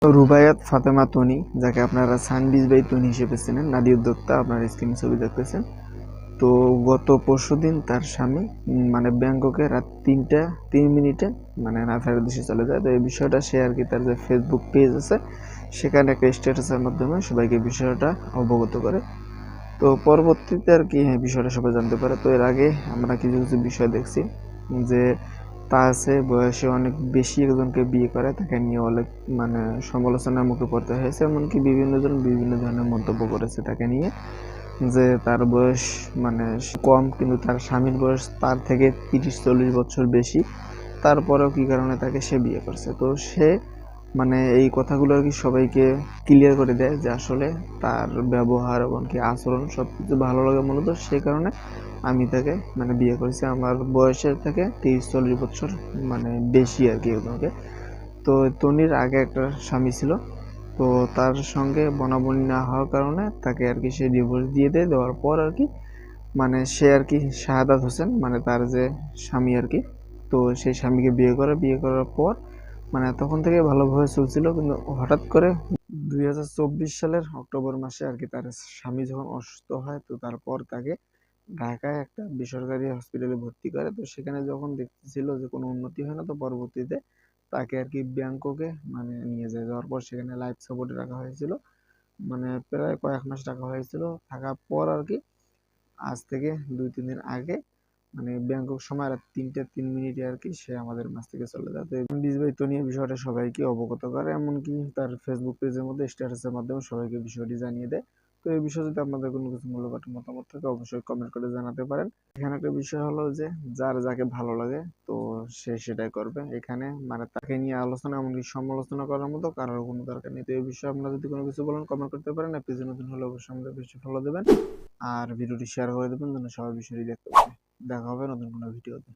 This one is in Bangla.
তো রুবায়াত ফাতেমা তনি, যাকে আপনারা সানবিজ বাই তনি হিসেবে চেনেন, নারী উদ্যোক্তা, আপনার স্ক্রিনে ছবি দেখতেছেন। তো গত পরশুদিন তার স্বামী মানে ব্যাংককে রাত 3টা 3 মিনিটে মানে না ফেরার দেশে চলে যায়। তো এই বিষয়টা সে আর কি তার যে ফেসবুক পেজ আছে সেখানে একটা স্ট্যাটাসের মাধ্যমে সবাইকে বিষয়টা অবগত করে। তো পরবর্তীতে আর কি বিষয়টা সবাই জানতে পারে। তো এর আগে আমরা কিছু কিছু বিষয় দেখছি যে তা আছে বয়সে অনেক বেশি একজনকে বিয়ে করে, তাকে নিয়ে অনেক মানে সমালোচনার মুখে পড়তে হয়েছে। এমনকি বিভিন্ন জন বিভিন্ন ধরনের মন্তব্য করেছে তাকে নিয়ে, যে তার বয়স মানে কম কিন্তু তার স্বামীর বয়স তার থেকে 30-40 বছর বেশি, তারপরেও কি কারণে তাকে সে বিয়ে করছে। তো সে মানে এই কথাগুলো আর কি সবাইকে ক্লিয়ার করে দেয় যে আসলে তার ব্যবহার এবং কি আচরণ সবকিছু ভালো লাগে, মূলত সেই কারণে আমি তাকে মানে বিয়ে করেছি, আমার বয়সের থেকে 30-40 বছর মানে বেশি আর কি ওনাকে। তো তনির আগে একটা স্বামী ছিল, তো তার সঙ্গে বনাবনি না হওয়ার কারণে তাকে আর কি সে ডিভোর্স দিয়ে দেয়। দেওয়ার পর আর কি মানে সে আর কি শাহাদাত হোসেন মানে তার যে স্বামী আর কি, তো সেই স্বামীকে বিয়ে করে। বিয়ে করার পর মানে তখন থেকে ভালোভাবে চলছিল, কিন্তু হঠাৎ করে 2024 সালের অক্টোবর মাসে আর কি তার স্বামী যখন অসুস্থ হয়, তো তারপর তাকে ঢাকায় একটা বেসরকারি হসপিটালে ভর্তি করে। তো সেখানে যখন দেখতেছিল যে কোনো উন্নতি হয় না, তো পরবর্তীতে তাকে আর কি ব্যাংককে মানে নিয়ে যায়। যাওয়ার পর সেখানে লাইফ সাপোর্টে রাখা হয়েছিল, মানে প্রায় কয়েক মাস রাখা হয়েছিল। থাকার পর আর কি আজ থেকে 2-3 দিন আগে মানে ব্যাংকক সময় রাত 3টা 3 মিনিটে আর কি সে আমাদের মাছ থেকে চলে যায়। তো বিজবাহিত নিয়ে বিষয়টা সবাইকে অবগত করে, এমনকি তার ফেসবুক পেজের মধ্যে স্ট্যাটাসের মাধ্যমে সবাইকে বিষয়টি জানিয়ে দেয়। তো এই বিষয়ে যদি আপনাদের কোনো কিছু মূল্যবান মতামত থাকে অবশ্যই কমেন্ট করে জানাতে পারেন। এখানে একটা বিষয় হলো যে যার যাকে ভালো লাগে তো সে সেটাই করবে। এখানে মানে তাকে নিয়ে আলোচনা এমনকি সমালোচনা করার মতো কারোর কোনো দরকার নেই। তো এই বিষয়ে আপনারা যদি কোনো কিছু বলেন কমেন্ট করতে পারেন। আর পেজে নতুন হলে অবশ্যই আমাদের পেজটি ফলো দেবেন আর ভিডিওটি শেয়ার করে দেবেন যেন সবাই বিষয়টি দেখতে পারে। দেখা হবে নতুন কোনো ভিডিওতে।